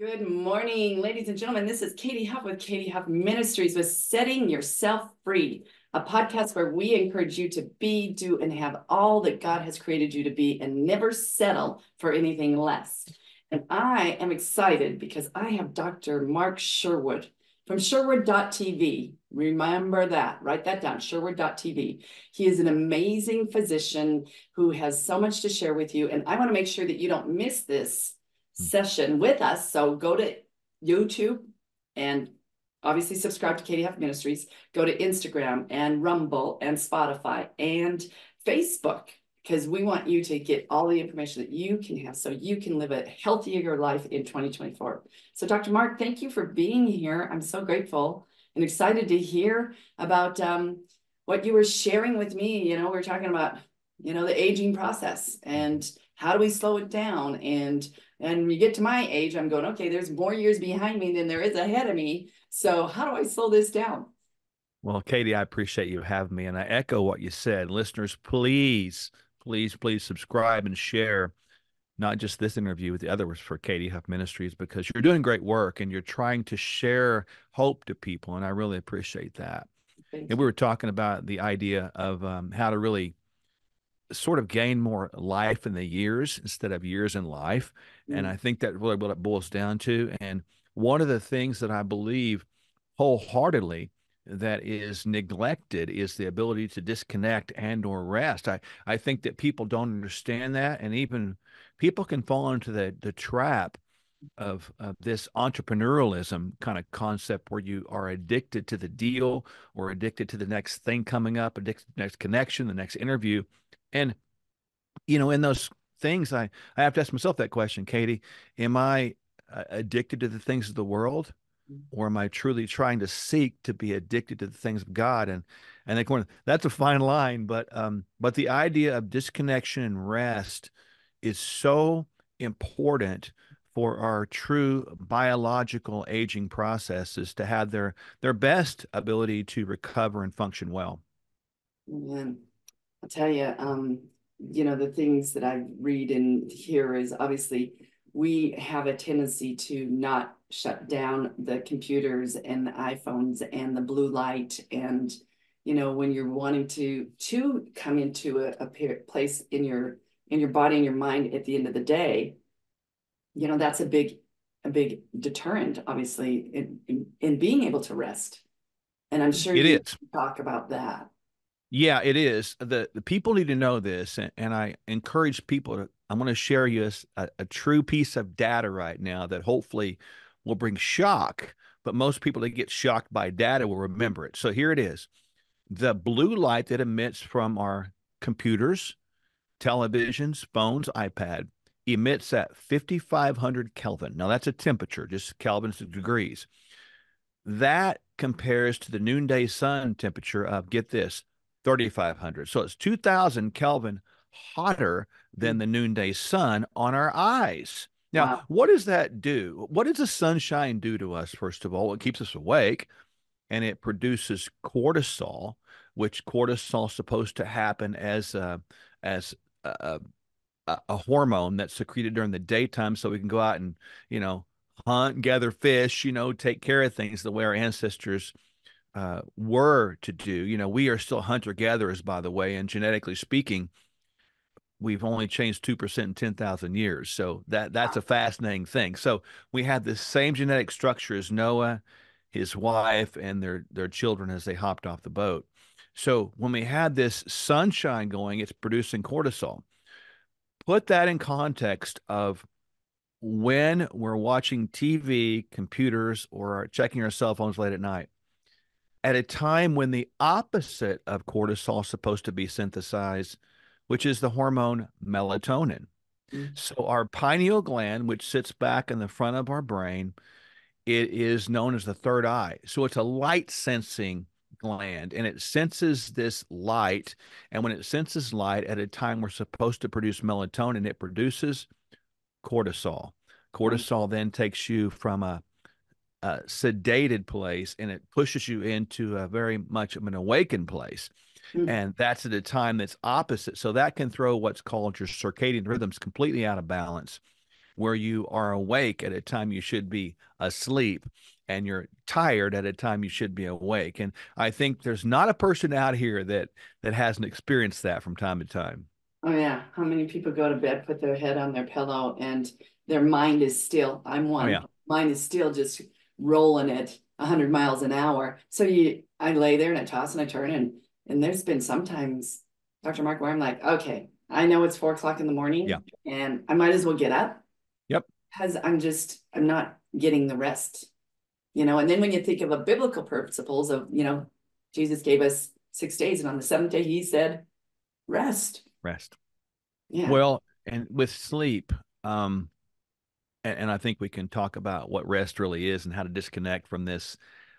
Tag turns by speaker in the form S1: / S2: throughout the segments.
S1: Good morning, ladies and gentlemen. This is Katie Huff with Katie Huff Ministries with Setting Yourself Free, a podcast where we encourage you to be, do, and have all that God has created you to be and never settle for anything less. And I am excited because I have Dr. Mark Sherwood from Sherwood.tv. Remember that, write that down, Sherwood.tv. He is an amazing physician who has so much to share with you. And I want to make sure that you don't miss this session with us. So go to YouTube and obviously subscribe to Katie Huff Ministries. Go to Instagram and Rumble and Spotify and Facebook, because we want you to get all the information that you can have so you can live a healthier life in 2024. So Dr. Mark, thank you for being here. I'm so grateful and excited to hear about what you were sharing with me. You know, we're talking about, the aging process and how do we slow it down? And you get to my age, I'm going, okay, there's more years behind me than there is ahead of me. So how do I slow this down?
S2: Well, Katie, I appreciate you having me, and I echo what you said. Listeners, please, please, please subscribe and share not just this interview with the others for Katie Huff Ministries, because you're doing great work and you're trying to share hope to people, and I really appreciate that.
S1: Thank
S2: And
S1: you.
S2: we were talking about the idea of how to really sort of gain more life in the years instead of years in life. And
S1: Mm,
S2: I think that really what it boils down to. And one of the things that I believe wholeheartedly that is neglected is the ability to disconnect and or rest. I think that people don't understand that, and even people can fall into the trap of this entrepreneurialism kind of concept where you are addicted to the deal or addicted to the next thing coming up, addicted to the next connection, the next interview. And, in those things, I have to ask myself that question, Katie, am I addicted to the things of the world?
S1: mm,
S2: Or am I truly trying to seek to be addicted to the things of God? And that's a fine line, but the idea of disconnection and rest is so important for our true biological aging processes to have their best ability to recover and function well.
S1: Man, I'll tell you, the things that I read and hear is obviously we have a tendency to not shut down the computers and the iPhones and the blue light. And, when you're wanting to come into a place in your body and your mind at the end of the day, that's a big deterrent, obviously, in being able to rest. And I'm sure
S2: It
S1: you
S2: is.
S1: talk about that.
S2: Yeah, it is. The people need to know this, and I encourage people to. I'm going to share you a true piece of data right now that hopefully will bring shock, but most people that get shocked by data will remember it. So here it is. The blue light that emits from our computers, televisions, phones, iPad emits at 5,500 Kelvin. Now that's a temperature, just Kelvin's degrees. That compares to the noonday sun temperature of, get this, 3,500. So it's 2,000 Kelvin hotter than the noonday sun on our eyes. Now,
S1: Wow.
S2: what does that do? What does the sunshine do to us, first of all? It keeps us awake, and it produces cortisol, which cortisol is supposed to happen as a, a hormone that's secreted during the daytime so we can go out and, hunt, gather fish, take care of things the way our ancestors were to do. We are still hunter gatherers, by the way, and genetically speaking, we've only changed 2% in 10,000 years. So that's a fascinating thing. So we had the same genetic structure as Noah, his wife, and their children as they hopped off the boat. So when we had this sunshine going, it's producing cortisol. Put that in context of when we're watching TV, computers, or checking our cell phones late at night, at a time when the opposite of cortisol is supposed to be synthesized, which is the hormone melatonin.
S1: Mm,
S2: So our pineal gland, which sits back in the front of our brain, it is known as the third eye. So it's a light sensing gland, and it senses this light. And when it senses light at a time we're supposed to produce melatonin, it produces cortisol. Cortisol then takes you from a sedated place and it pushes you into a very much of an awakened place.
S1: mm,
S2: And that's at a time that's opposite. So that can throw what's called your circadian rhythms completely out of balance. where you are awake at a time you should be asleep and you're tired at a time you should be awake. And I think there's not a person out here that hasn't experienced that from time to time.
S1: Oh yeah. How many people go to bed, put their head on their pillow, and their mind is still, I'm
S2: Oh
S1: one,
S2: yeah.
S1: mine is still just rolling at 100 miles an hour. So I lay there and I toss and I turn, and there's been sometimes, Dr. Mark, where I'm like, okay, I know it's 4 o'clock in the
S2: Yeah.
S1: morning and I might as well get up
S2: Yep.
S1: because I'm not getting the rest, and then when you think of a biblical principles of, Jesus gave us 6 days and on the seventh day, he said, rest.
S2: Rest.
S1: Yeah.
S2: Well, and with sleep, and I think we can talk about what rest really is and how to disconnect from this.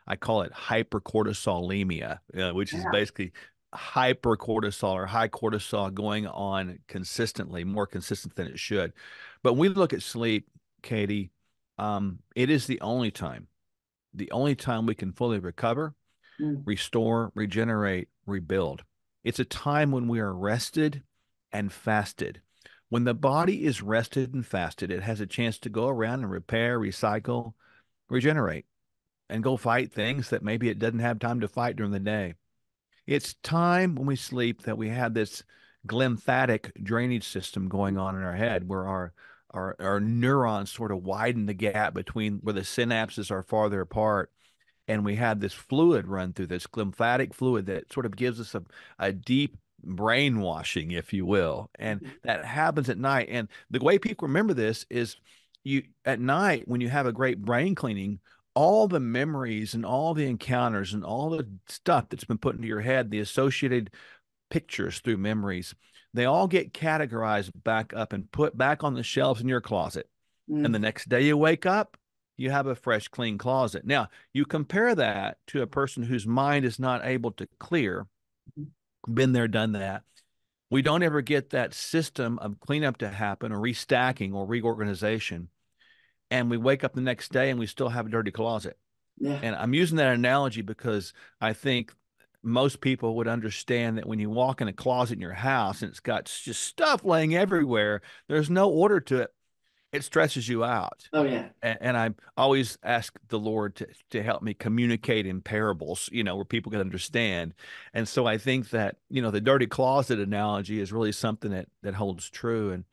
S2: I call it hypercortisolemia, which is
S1: Yeah.
S2: basically hypercortisol or high cortisol going on consistently, more consistent than it should. But when we look at sleep, Katie, it is the only time we can fully recover,
S1: Mm.
S2: restore, regenerate, rebuild. It's a time when we are rested and fasted. When the body is rested and fasted, it has a chance to go around and repair, recycle, regenerate, and go fight things that maybe it doesn't have time to fight during the day. It's time when we sleep that we have this glymphatic drainage system going on in our head where our neurons sort of widen the gap between where the synapses are farther apart, and we have this fluid run through, this glymphatic fluid that sort of gives us a deep brainwashing, if you will. And
S1: Mhm.
S2: that happens at night. And the way people remember this is you at night, when you have a great brain cleaning, all the memories and all the encounters and all the stuff that's been put into your head, the associated pictures through memories, they all get categorized back up and put back on the shelves in your closet. And the
S1: Mm.
S2: next day you wake up, you have a fresh, clean closet. Now, you compare that to a person whose mind is not able to clear, been there, done that. We don't ever get that system of cleanup to happen or restacking or reorganization. And we wake up the next day and we still have a dirty closet.
S1: Yeah.
S2: And I'm using that analogy because I think most people would understand that when you walk in a closet in your house and it's got just stuff laying everywhere, there's no order to it. It stresses you out.
S1: Oh yeah.
S2: And I always ask the Lord to help me communicate in parables, where people can understand. And so I think that, the dirty closet analogy is really something that holds true.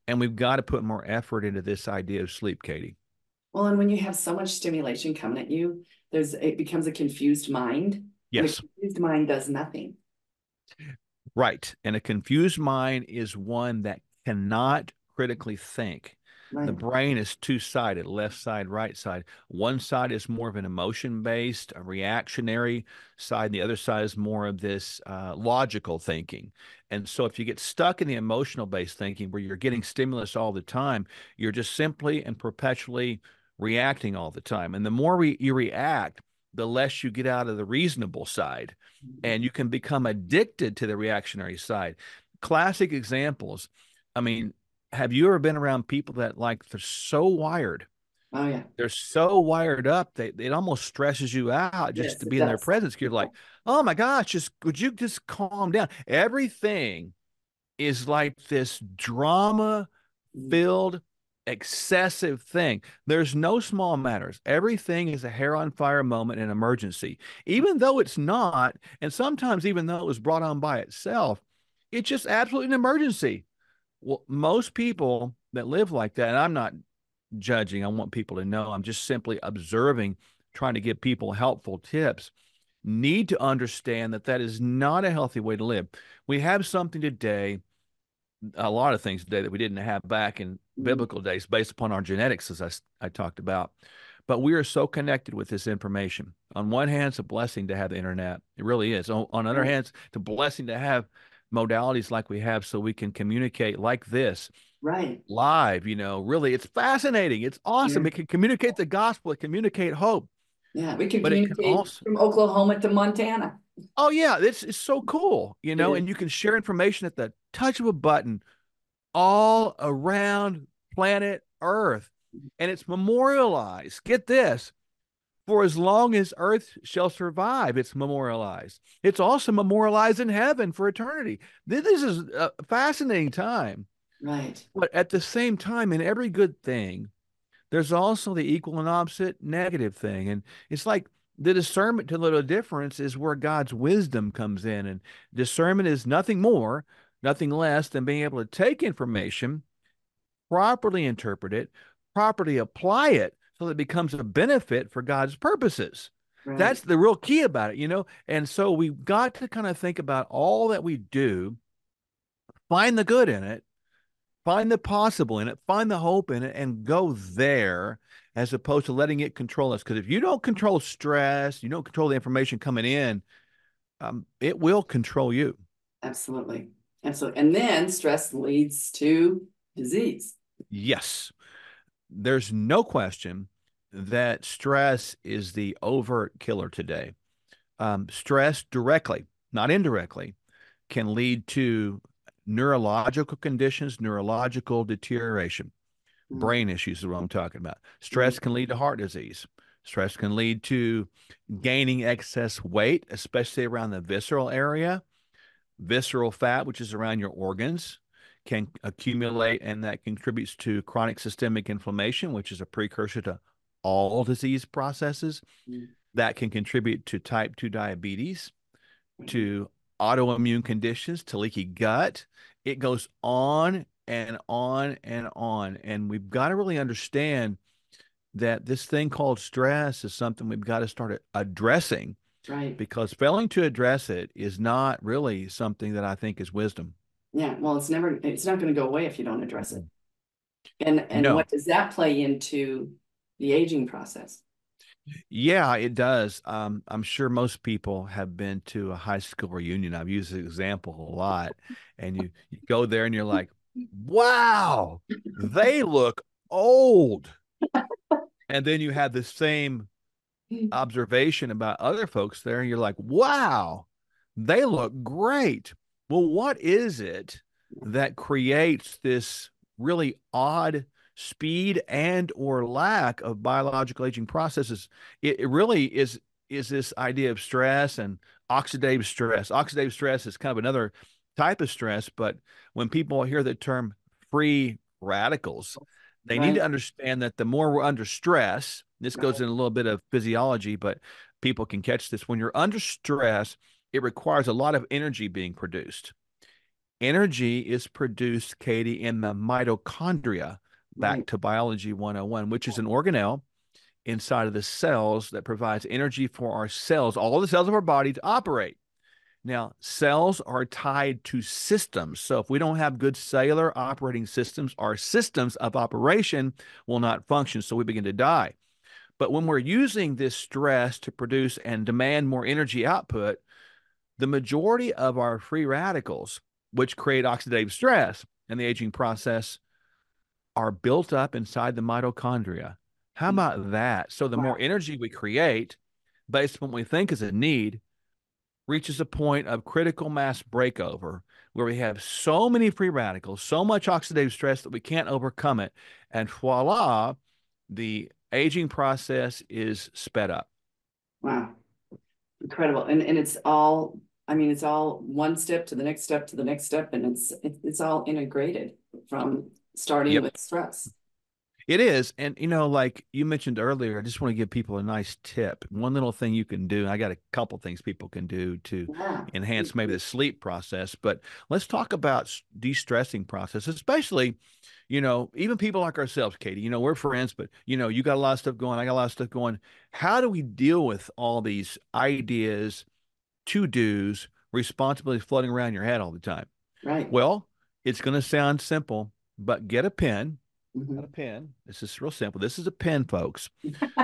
S2: And we've got to put more effort into this idea of sleep, Katie.
S1: Well, and when you have so much stimulation coming at you, it becomes a confused mind, and a
S2: Yes.
S1: confused mind does nothing.
S2: Right. And a confused mind is one that cannot critically think. The
S1: Right.
S2: brain is two-sided, left side, right side. One side is more of an emotion-based, a reactionary side, and the other side is more of this logical thinking. And so if you get stuck in the emotional-based thinking where you're getting stimulus all the time, you're just simply and perpetually reacting all the time. And the more you react, the less you get out of the reasonable side, and you can become addicted to the reactionary side. Classic examples. I mean, have you ever been around people that like they're so wired?
S1: Oh yeah.
S2: They're so wired up that it almost stresses you out just
S1: Yes,
S2: to
S1: it
S2: be in their
S1: does.
S2: presence. You're like, oh my gosh, just would you just calm down? Everything is like this drama
S1: Mhm.
S2: filled, excessive thing. There's no small matters. Everything is a hair on fire moment in emergency, even though it's not. And sometimes, even though it was brought on by itself, it's just absolutely an emergency. Well, most people that live like that, and I'm not judging, I want people to know, I'm just simply observing, trying to give people helpful tips, need to understand that that is not a healthy way to live. We have something today, a lot of things today that we didn't have back in
S1: Mhm.
S2: biblical days based upon our genetics, as I talked about. But we are so connected with this information. On one hand, it's a blessing to have the internet. It really is. On the other
S1: Right.
S2: hand, it's a blessing to have modalities like we have so we can communicate like this
S1: Right.
S2: live. Really, it's fascinating. It's awesome.
S1: Yeah.
S2: It can communicate the gospel, it communicate hope,
S1: Yeah. We can
S2: but it can
S1: communicate
S2: also,
S1: from Oklahoma to Montana.
S2: oh, yeah, it's so cool,
S1: It is.
S2: and you can share information at the touch of a button all around planet Earth. And it's memorialized. Get this, for as long as Earth shall survive, it's memorialized. It's also memorialized in heaven for eternity. This is a fascinating time.
S1: Right.
S2: But at the same time, in every good thing, there's also the equal and opposite negative thing. And it's like the discernment to know the difference is where God's wisdom comes in. And discernment is nothing more, nothing less than being able to take information, properly interpret it, properly apply it so that it becomes a benefit for God's purposes. That's
S1: Right.
S2: the real key about it, you know? And so we've got to kind of think about all that we do, find the good in it, find the possible in it, find the hope in it, and go there as opposed to letting it control us. Because if you don't control stress, you don't control the information coming in, it will control you.
S1: Absolutely. Absolutely. And then stress leads to disease.
S2: Yes, there's no question that stress is the overt killer today. Stress directly, not indirectly, can lead to neurological conditions, neurological deterioration.
S1: Mm,
S2: Brain issues is what I'm talking about.
S1: mm,
S2: Stress can lead to heart disease. Stress can lead to gaining excess weight, especially around the visceral area. Visceral fat, which is around your organs, can accumulate, and that contributes to chronic systemic inflammation, which is a precursor to all disease processes.
S1: mm,
S2: That can contribute to type 2 diabetes,
S1: mm.
S2: to autoimmune conditions, to leaky gut. It goes on and on and on. And we've got to really understand that this thing called stress is something we've got to start addressing,
S1: Right.
S2: because failing to address it is not really something that I think is wisdom.
S1: Yeah. Well, it's not going to go away if you don't address it. And
S2: No.
S1: what does that play into the aging process?
S2: Yeah, it does. I'm sure most people have been to a high school reunion. I've used the example a lot. And you go there and you're like, wow, they look old. And then you have the same observation about other folks there, and you're like, wow, they look great. Well, what is it that creates this really odd speed and or lack of biological aging processes? It really is this idea of stress and oxidative stress. Oxidative stress is kind of another type of stress, but when people hear the term free radicals, they need to
S1: Right.
S2: understand that the more we're under stress, this goes
S1: Right.
S2: in a little bit of physiology, but people can catch this. When you're under stress, it requires a lot of energy being produced. Energy is produced, Katie, in the mitochondria, back
S1: Right.
S2: to biology 101, which is an organelle inside of the cells that provides energy for our cells, all the cells of our body to operate. Now, cells are tied to systems. So if we don't have good cellular operating systems, our systems of operation will not function. So we begin to die. But when we're using this stress to produce and demand more energy output, the majority of our free radicals, which create oxidative stress in the aging process, are built up inside the mitochondria. How
S1: Mm.
S2: about that? So the more
S1: Wow.
S2: energy we create based on what we think is a need, reaches a point of critical mass breakover where we have so many free radicals, so much oxidative stress that we can't overcome it. And voila, the aging process is sped up.
S1: Wow. Incredible. And it's all, I mean, it's all one step to the next step to the next step, and it's all integrated from starting
S2: Yep.
S1: with stress.
S2: It is. And, you know, like you mentioned earlier, I just want to give people a nice tip. One little thing you can do, I got a couple things people can do to
S1: Yeah.
S2: enhance maybe the sleep process, but let's talk about de-stressing process, especially, you know, even people like ourselves, Katie, you know, we're friends, but, you know, you got a lot of stuff going, I got a lot of stuff going. How do we deal with all these ideas, to-dos, responsibilities floating around your head all the time?
S1: Right.
S2: Well, it's going to sound simple, but get a pen. Got a
S1: Mhm.
S2: pen. This is real simple. This is a pen, folks.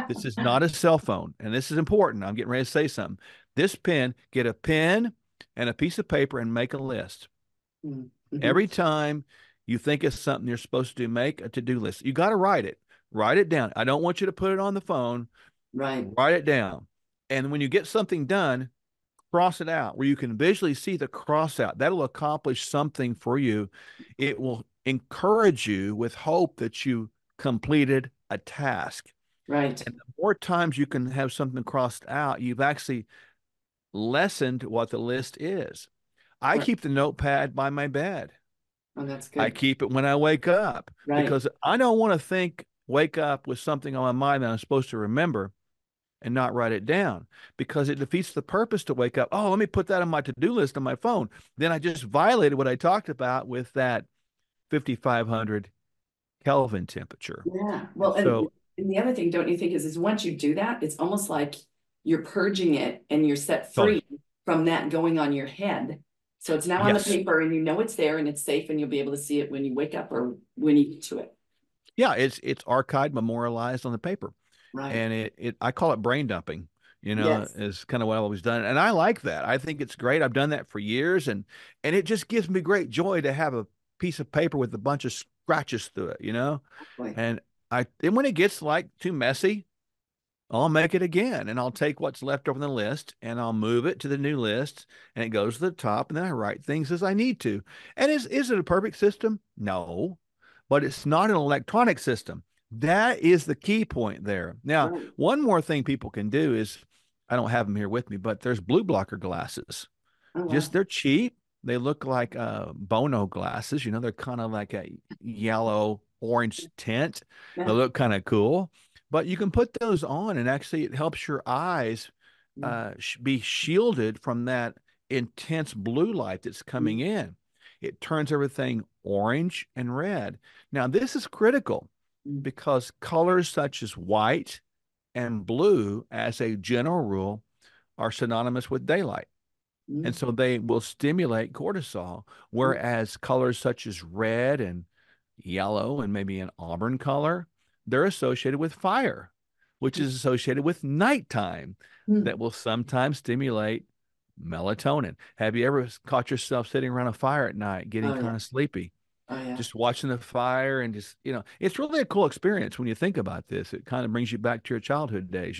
S2: This is not a cell phone. And this is important. I'm getting ready to say something. This pen, get a pen and a piece of paper and make a list.
S1: Mhm. Mhm.
S2: Every time you think of something you're supposed to do, make a to-do list. You got to write it. Write it down. I don't want you to put it on the phone.
S1: Right.
S2: Write it down. And when you get something done, cross it out where you can visually see the cross out. That'll accomplish something for you. It will encourage you with hope that you completed a task.
S1: Right.
S2: And the more times you can have something crossed out, you've actually lessened what the list is. I
S1: Right.
S2: keep the notepad by my bed.
S1: Oh, that's
S2: I
S1: good.
S2: keep it when I wake up
S1: Right.
S2: because I don't want to wake up with something on my mind that I'm supposed to remember and not write it down because it defeats the purpose to wake up. Oh, let me put that on my to-do list on my phone. Then I just violated what I talked about with that 5,500 Kelvin temperature.
S1: Yeah.
S2: And
S1: Well,
S2: so,
S1: and the other thing, don't you think, is once you do that, it's almost like you're purging it and you're set
S2: totally.
S1: free from that going on your head. So it's now on the
S2: Yes.
S1: paper and you know it's there and it's safe and you'll be able to see it when you wake up or when you get to it.
S2: Yeah, it's archived, memorialized on the paper.
S1: Right.
S2: And I call it brain dumping,
S1: Yes.
S2: is kind of what I've always done. And I like that. I think it's great. I've done that for years and it just gives me great joy to have a piece of paper with a bunch of scratches through it.
S1: Boy.
S2: And and when it gets like too messy, I'll make it again and I'll take what's left over on the list and I'll move it to the new list and it goes to the top and then I write things as I need to. And is it a perfect system? No, but it's not an electronic system. That is the key point there. Now,
S1: Right.
S2: one more thing people can do is I don't have them here with me, but there's blue blocker glasses.
S1: Oh,
S2: Just
S1: wow.
S2: they're cheap. They look like Bono glasses. They're kind of like a yellow orange tint. They
S1: Yeah.
S2: look kind of cool, but you can put those on, and actually, it helps your eyes
S1: Mm,
S2: be shielded from that intense blue light that's coming
S1: mm,
S2: in. It turns everything orange and red. Now, this is critical
S1: mm,
S2: because colors such as white and blue, as a general rule, are synonymous with daylight. And
S1: mm,
S2: so they will stimulate cortisol,
S1: mm,
S2: whereas colors such as red and yellow and maybe an auburn color, they're associated with fire, which is associated with nighttime
S1: mm.
S2: that will sometimes stimulate melatonin. Have you ever caught yourself sitting around a fire at night getting
S1: Oh,
S2: kind
S1: yeah.
S2: of sleepy?
S1: Oh, yeah.
S2: Just watching the fire and it's really a cool experience when you think about this. It kind of brings you back to your childhood days.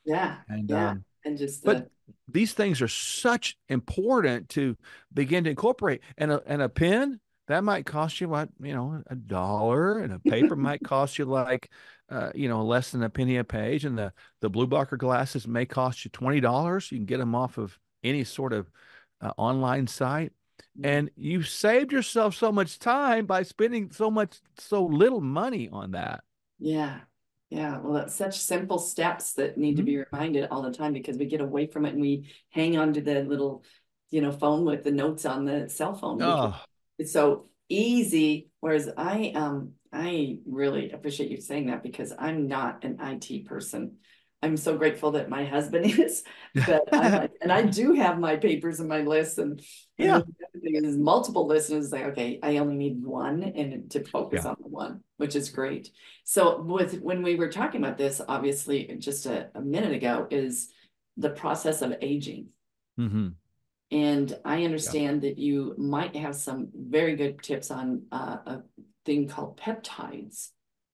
S1: Yeah.
S2: And
S1: Yeah. And just
S2: but
S1: the,
S2: these things are such important to begin to incorporate. And a pen that might cost you what, $1, and a paper might cost you like less than a penny a page. And the blue blocker glasses may cost you $20. You can get them off of any sort of online site. And you saved yourself so much time by spending so little money on that.
S1: yeah. Yeah. Well, that's such simple steps that need to
S2: Mhm.
S1: be reminded all the time because we get away from it and we hang on to the little, phone with the notes on the cell phone because
S2: Oh,
S1: it's so easy. Whereas I really appreciate you saying that because I'm not an IT person. I'm so grateful that my husband is, but I'm like, and I do have my papers and my lists and
S2: yeah,
S1: then the other thing is multiple lists and it's like, okay, I only need one and to focus
S2: yeah.
S1: on the one, which is great. So when we were talking about this, obviously just a minute ago, is the process of aging.
S2: Hmm.
S1: And I
S2: Yeah.
S1: understand that you might have some very good tips on a thing called peptides.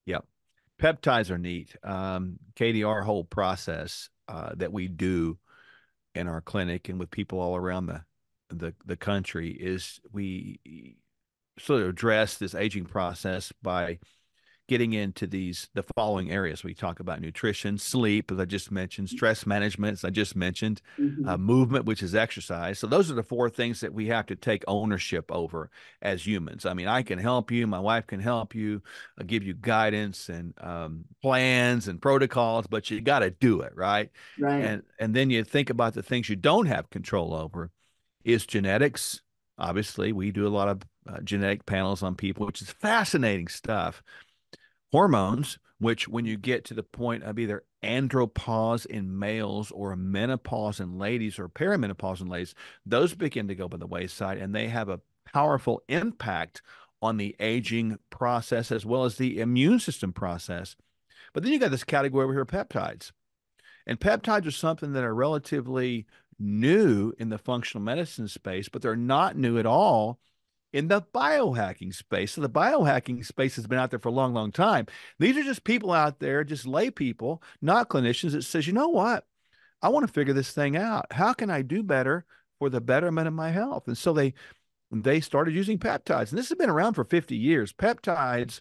S2: Yeah. Peptides are neat. Katie, our whole process that we do in our clinic and with people all around the country is we sort of address this aging process by getting into the following areas. We talk about nutrition, sleep, as I just mentioned, stress management, as I just mentioned,
S1: Mhm.
S2: movement, which is exercise. So those are the four things that we have to take ownership over as humans. I mean, I can help you, my wife can help you, give you guidance and plans and protocols, but you got to do it, right?
S1: Right.
S2: And then you think about the things you don't have control over is genetics. Obviously, we do a lot of genetic panels on people, which is fascinating stuff. Hormones, which when you get to the point of either andropause in males or menopause in ladies or perimenopause in ladies, those begin to go by the wayside and they have a powerful impact on the aging process as well as the immune system process. But then you got this category over here, peptides. And peptides are something that are relatively new in the functional medicine space, but they're not new at all in the biohacking space. So the biohacking space has been out there for a long, long time. These are just people out there, just lay people, not clinicians, that says, you know what? I want to figure this thing out. How can I do better for the betterment of my health? And so they started using peptides. And this has been around for 50 years. Peptides,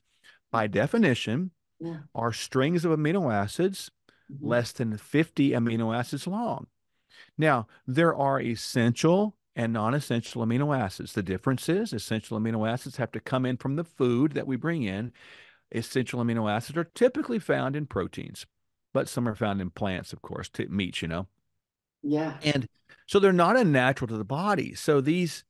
S2: by definition,
S1: Yeah.
S2: are strings of amino acids
S1: Mhm.
S2: less than 50 amino acids long. Now, there are essential and non-essential amino acids. The difference is essential amino acids have to come in from the food that we bring in. Essential amino acids are typically found in proteins, but some are found in plants, of course, meats,
S1: Yeah.
S2: And so they're not unnatural to the body. So these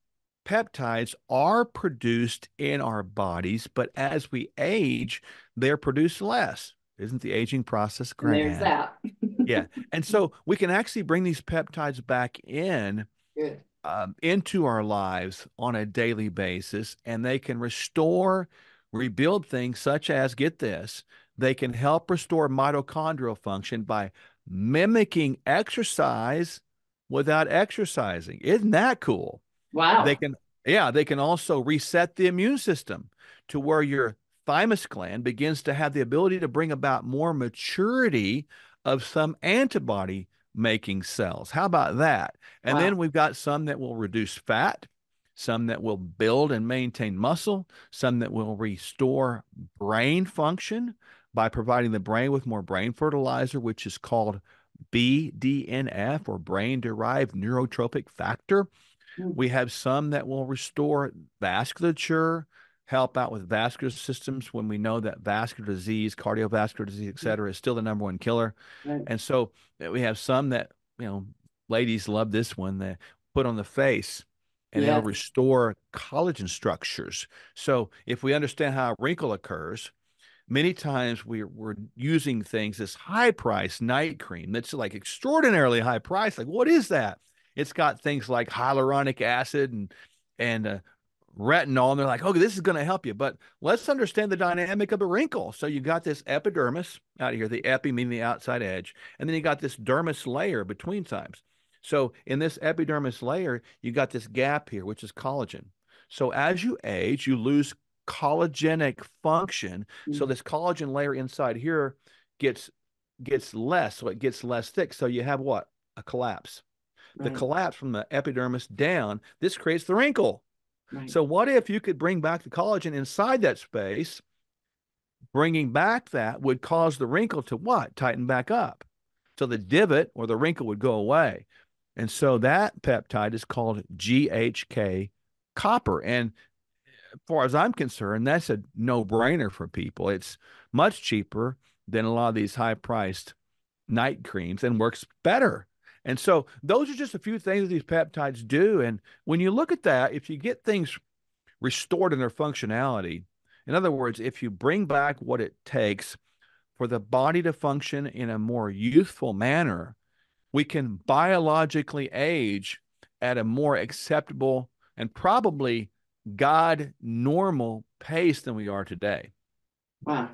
S2: peptides are produced in our bodies, but as we age, they're produced less. Isn't the aging process
S1: And there's
S2: grand?
S1: that.
S2: Yeah. And so we can actually bring these peptides back
S1: Good.
S2: into our lives on a daily basis, and they can restore, rebuild things such as, get this, they can help restore mitochondrial function by mimicking exercise without exercising. Isn't that cool? They
S1: Wow.
S2: can, yeah, they can also reset the immune system to where your thymus gland begins to have the ability to bring about more maturity of some antibody making cells. How about that? And
S1: Wow.
S2: then we've got some that will reduce fat, some that will build and maintain muscle, some that will restore brain function by providing the brain with more brain fertilizer, which is called BDNF, or brain derived neurotropic factor.
S1: Mm.
S2: We have some that will restore vasculature, help out with vascular systems when we know that vascular disease, cardiovascular disease, et cetera, is still the number one killer.
S1: Right.
S2: And so we have some that, ladies love this one, that put on the face, and it'll
S1: Yes.
S2: restore collagen structures. So if we understand how a wrinkle occurs, many times we're using things, this high price night cream that's like extraordinarily high price. Like, what is that? It's got things like hyaluronic acid and retinol, and they're like, okay, this is going to help you. But let's understand the dynamic of the wrinkle. So you got this epidermis out here, the epi meaning the outside edge, and then you got this dermis layer between times. So in this epidermis layer, you got this gap here, which is collagen. So as you age, you lose collagenous function. So
S1: Mm.
S2: this collagen layer inside here gets less, so it gets less thick. So you have what? A collapse. The
S1: Right.
S2: collapse from the epidermis down, this creates the wrinkle.
S1: Right.
S2: So what if you could bring back the collagen inside that space? Bringing back that would cause the wrinkle to what? Tighten back up. So the divot or the wrinkle would go away. And so that peptide is called GHK copper. And as far as I'm concerned, that's a no-brainer for people. It's much cheaper than a lot of these high-priced night creams and works better. And so those are just a few things that these peptides do. And when you look at that, if you get things restored in their functionality, in other words, if you bring back what it takes for the body to function in a more youthful manner, we can biologically age at a more acceptable and probably God normal pace than we are today.
S1: Wow.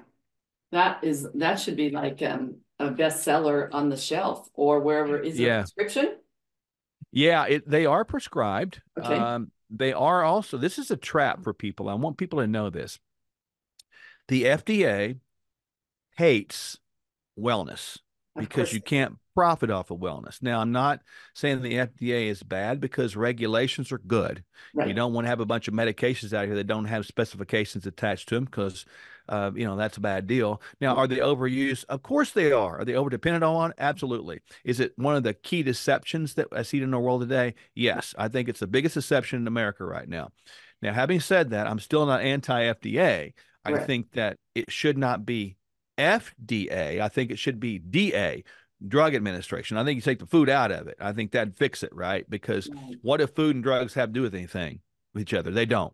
S1: That should be like a bestseller on the shelf or wherever. Is it a
S2: Yeah.
S1: prescription?
S2: Yeah, they are prescribed.
S1: Okay.
S2: They are also, this is a trap for people. I want people to know this. The FDA hates wellness
S1: Of
S2: because
S1: course.
S2: you can't profit off of wellness. Now, I'm not saying the FDA is bad, because regulations are good. You
S1: Right.
S2: don't want to have a bunch of medications out here that don't have specifications attached to them, because, that's a bad deal. Now, are they overused? Of course they are. Are they over dependent on? Absolutely. Is it one of the key deceptions that I see in the world today? Yes. I think it's the biggest deception in America right now. Now, having said that, I'm still not anti-FDA. I
S1: Right.
S2: think that it should not be FDA. I think it should be DA, Drug Administration. I think you take the food out of it. I think that'd fix it, right? Because
S1: Right.
S2: what if food and drugs have to do with anything with each other? They don't.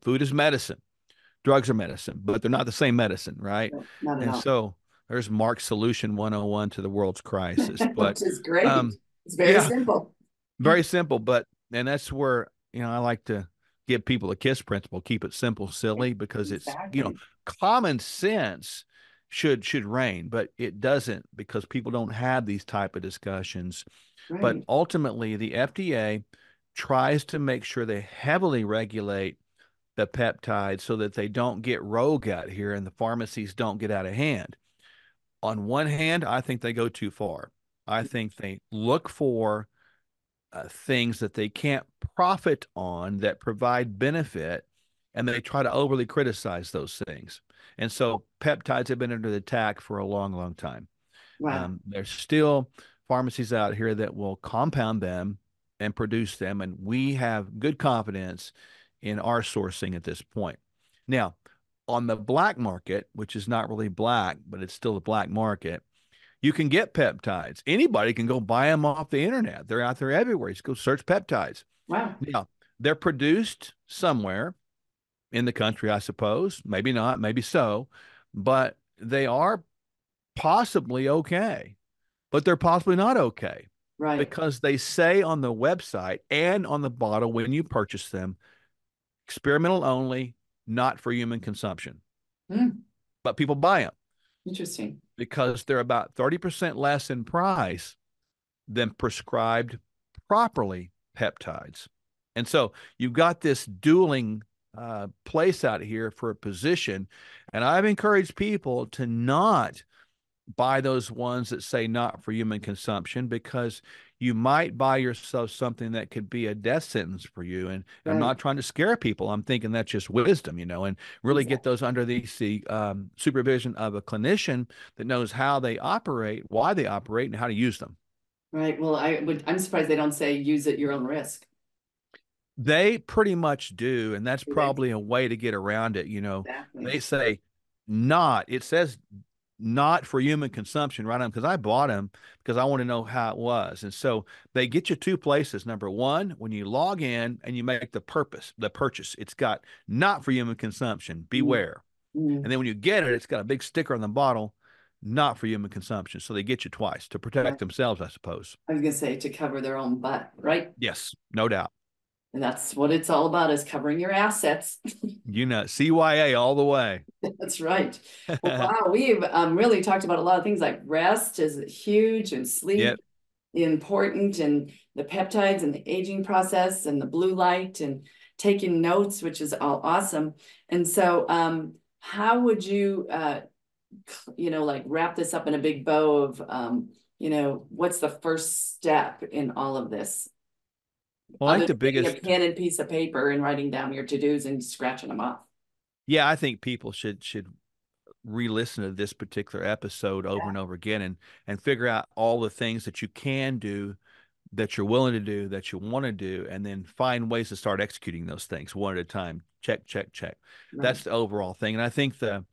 S2: Food is medicine, drugs are medicine, but they're not the same medicine, right?
S1: No, not at
S2: And
S1: all.
S2: so there's Mark's solution 101 to the world's crisis. But
S1: Which is great.
S2: um,
S1: It's very
S2: yeah,
S1: simple.
S2: very simple, and that's where, I like to give people a KISS principle, keep it simple, silly, because it's,
S1: Exactly.
S2: common sense should reign, but it doesn't, because people don't have these type of discussions. But
S1: Right.
S2: ultimately, the FDA tries to make sure they heavily regulate the peptides so that they don't get rogue out here and the pharmacies don't get out of hand. On one hand, I think they go too far. I think they look for things that they can't profit on that provide benefit, and they try to overly criticize those things. And so peptides have been under attack for a long, long time.
S1: Wow.
S2: There's still pharmacies out here that will compound them and produce them. And we have good confidence in our sourcing at this point. Now, on the black market, which is not really black, but it's still the black market, you can get peptides. Anybody can go buy them off the internet. They're out there everywhere. You just go search peptides.
S1: Wow.
S2: Now, they're produced somewhere in the country, I suppose. Maybe not, maybe so, but they are possibly okay, but they're possibly not okay
S1: Right.
S2: because they say on the website and on the bottle when you purchase them, experimental only, not for human consumption.
S1: Hmm.
S2: But people buy them
S1: Interesting.
S2: because they're about 30% less in price than prescribed properly peptides. And so you've got this dueling place out here for a position. And I've encouraged people to not buy those ones that say not for human consumption because you might buy yourself something that could be a death sentence for you. And I'm
S1: Right.
S2: not trying to scare people. I'm thinking that's just wisdom, and really get
S1: Exactly.
S2: those under the supervision of a clinician that knows how they operate, why they operate, and how to use them.
S1: Right. Well, I'm surprised they don't say use at your own risk.
S2: They pretty much do, and that's
S1: Exactly.
S2: probably a way to get around it. They say not, it says not for human consumption, right on, because I bought them because I want to know how it was. And so they get you two places. Number one, when you log in and you make the purchase, it's got not for human consumption,
S1: Mm,
S2: beware. And
S1: mm,
S2: then when you get it, it's got a big sticker on the bottle, not for human consumption. So they get you twice to
S1: right.
S2: protect themselves, I suppose.
S1: I was gonna say to cover their own butt, right?
S2: Yes, no doubt.
S1: And that's what it's all about is covering your assets.
S2: CYA all the way.
S1: That's right. Well, wow, we've really talked about a lot of things like rest is huge and sleep
S2: Yep.
S1: important and the peptides and the aging process and the blue light and taking notes, which is all awesome. And so how would you like wrap this up in a big bow of what's the first step in all of this?
S2: Well, I
S1: Other
S2: think the
S1: than getting a
S2: biggest,
S1: pen and piece of paper and writing down your to-dos and scratching them off.
S2: yeah, I think people should re-listen to this particular episode over
S1: Yeah,
S2: and over again and figure out all the things that you can do, that you're willing to do, that you want to do, and then find ways to start executing those things one at a time. Check, check, check.
S1: right.
S2: That's the overall thing. And I think the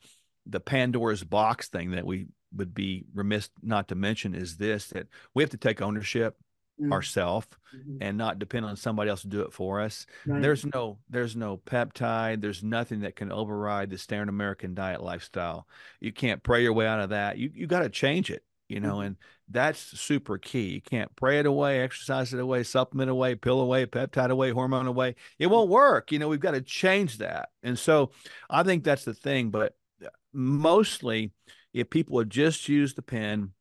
S2: Pandora's box thing that we would be remiss not to mention is this, that we have to take ownership
S1: Mm,
S2: ourselves
S1: mhm.
S2: and not depend on somebody else to do it for us.
S1: Right.
S2: There's no peptide, there's nothing that can override the standard American diet lifestyle. You can't pray your way out of that. You got to change it,
S1: Mhm.
S2: and that's super key. You can't pray it away, exercise it away, supplement away, pill away, peptide away, hormone away. It won't work. We've got to change that. And so I think that's the thing, but mostly if people would just use the pen,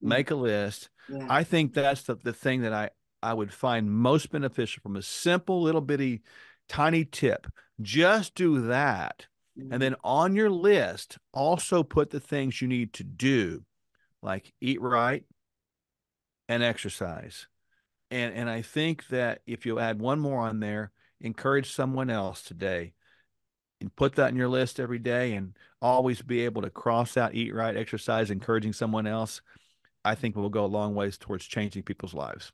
S1: Mhm.
S2: make a list.
S1: Yeah.
S2: I think that's the thing that I would find most beneficial from a simple little bitty tiny tip. Just do that. And
S1: Mhm.
S2: then on your list, also put the things you need to do, like eat right and exercise. And I think that if you add one more on there, encourage someone else today and put that in your list every day and always be able to cross out eat right, exercise, encouraging someone else. I think will go a long ways towards changing people's lives.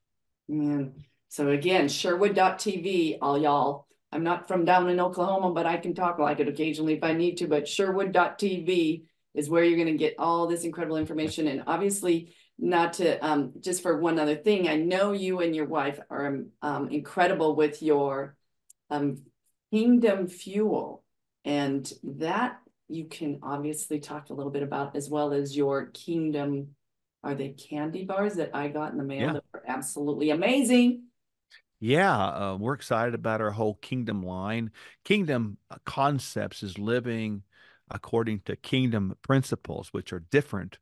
S1: Man. So again, Sherwood.tv, all y'all. I'm not from down in Oklahoma, but I can talk like it occasionally if I need to. But Sherwood.tv is where you're going to get all this incredible information. And obviously, not to just for one other thing, I know you and your wife are incredible with your um, Kingdom Fuel. And that you can obviously talk a little bit about as well as your Kingdom. Are they candy bars that I got in the mail
S2: Yeah.
S1: that were absolutely amazing?
S2: Yeah. We're excited about our whole kingdom line. Kingdom concepts is living according to kingdom principles, which are different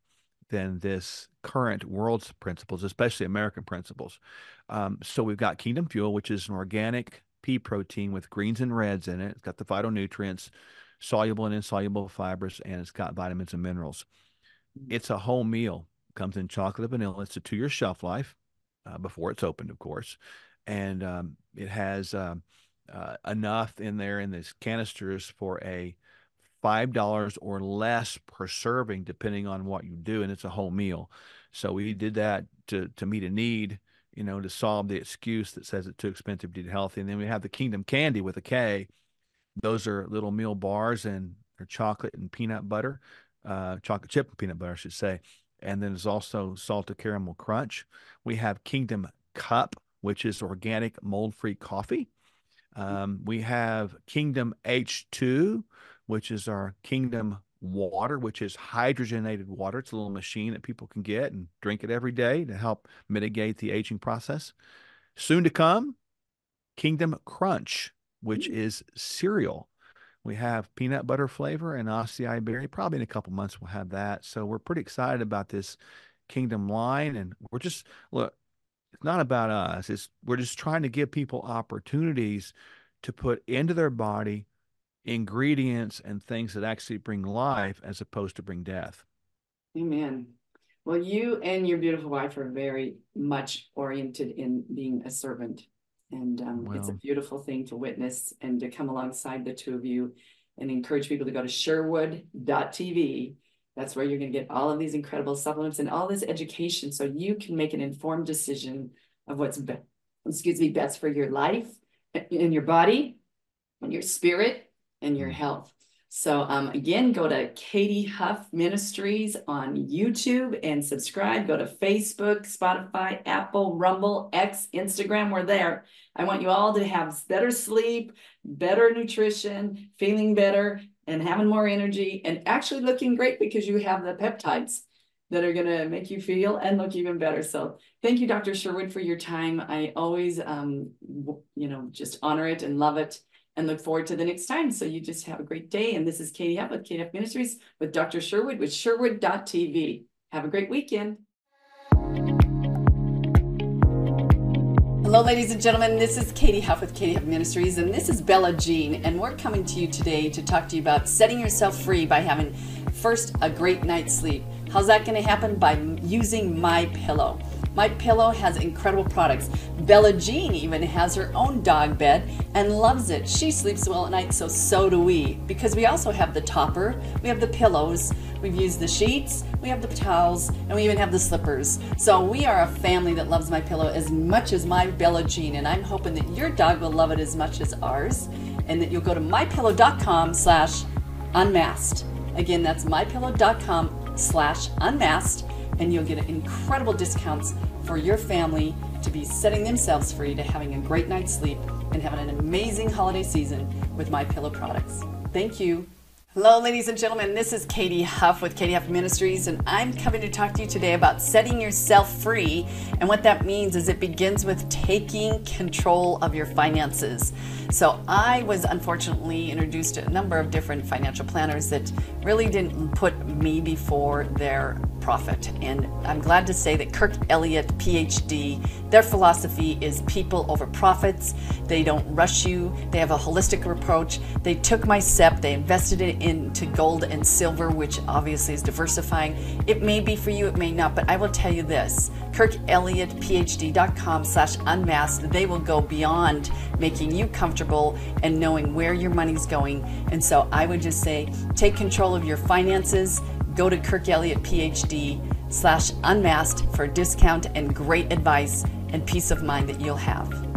S2: than this current world's principles, especially American principles. So we've got Kingdom Fuel, which is an organic pea protein with greens and reds in it. It's got the phytonutrients, soluble and insoluble fibers, and it's got vitamins and minerals. It's a whole meal. Comes in chocolate vanilla. It's a 2 year shelf life before it's opened, of course. And it has enough in there in these canisters for a $5 or less per serving, depending on what you do. And it's a whole meal. So we did that to meet a need to solve the excuse that says it's too expensive to eat healthy. And then we have the Kingdom Candy with a K. Those are little meal bars, and they're chocolate and peanut butter, chocolate chip and peanut butter, I should say. And then there's also salted caramel crunch. We have Kingdom Cup, which is organic mold-free coffee. We have Kingdom H2, which is our Kingdom Water, which is hydrogenated water. It's a little machine that people can get and drink it every day to help mitigate the aging process. Soon to come, Kingdom Crunch, which is cereal. We have peanut butter flavor and acai berry. Probably in a couple months we'll have that. So we're pretty excited about this Kingdom line, and we're just look. It's not about us. We're just trying to give people opportunities to put into their body ingredients and things that actually bring life as opposed to bring death.
S1: Amen. Well, you and your beautiful wife are very much oriented in being a servant. And it's a beautiful thing to witness and to come alongside the two of you and encourage people to go to Sherwood.tv. That's where you're going to get all of these incredible supplements and all this education so you can make an informed decision of what's best for your life and your body and your spirit and your health. So again, go to Katie Huff Ministries on YouTube and subscribe. Go to Facebook, Spotify, Apple, Rumble, X, Instagram. We're there. I want you all to have better sleep, better nutrition, feeling better, and having more energy, and actually looking great because you have the peptides that are going to make you feel and look even better. So thank you, Dr. Sherwood, for your time. I always, just honor it and love it and look forward to the next time. So you just have a great day. And this is Katie Huff with Katie Huff Ministries with Dr. Sherwood with Sherwood.tv. Have a great weekend. Hello, ladies and gentlemen. This is Katie Huff with Katie Huff Ministries, and this is Bella Jean, and we're coming to you today to talk to you about setting yourself free by having first a great night's sleep. How's that going to happen? By using MyPillow. MyPillow has incredible products. Bella Jean even has her own dog bed and loves it. She sleeps well at night, so do we. Because we also have the topper, we have the pillows, we've used the sheets, we have the towels, and we even have the slippers. So we are a family that loves MyPillow as much as my Bella Jean, and I'm hoping that your dog will love it as much as ours, and that you'll go to mypillow.com/unmasked. Again, that's mypillow.com/unmasked, and you'll get incredible discounts for your family to be setting themselves free to having a great night's sleep and having an amazing holiday season with MyPillow products. Thank you. Hello, ladies and gentlemen. This is Katie Huff with Katie Huff Ministries, and I'm coming to talk to you today about setting yourself free. And what that means is it begins with taking control of your finances. So I was unfortunately introduced to a number of different financial planners that really didn't put me before their profit. And I'm glad to say that Kirk Elliott, PhD, their philosophy is people over profits. They don't rush you. They have a holistic approach. They took my SEP, they invested it into gold and silver, which obviously is diversifying. It may be for you, it may not, but I will tell you this, KirkElliottPhD.com/unmasked, they will go beyond making you comfortable and knowing where your money's going. And so I would just say, take control of your finances. Go to KirkElliottPhD/unmasked for a discount and great advice and peace of mind that you'll have.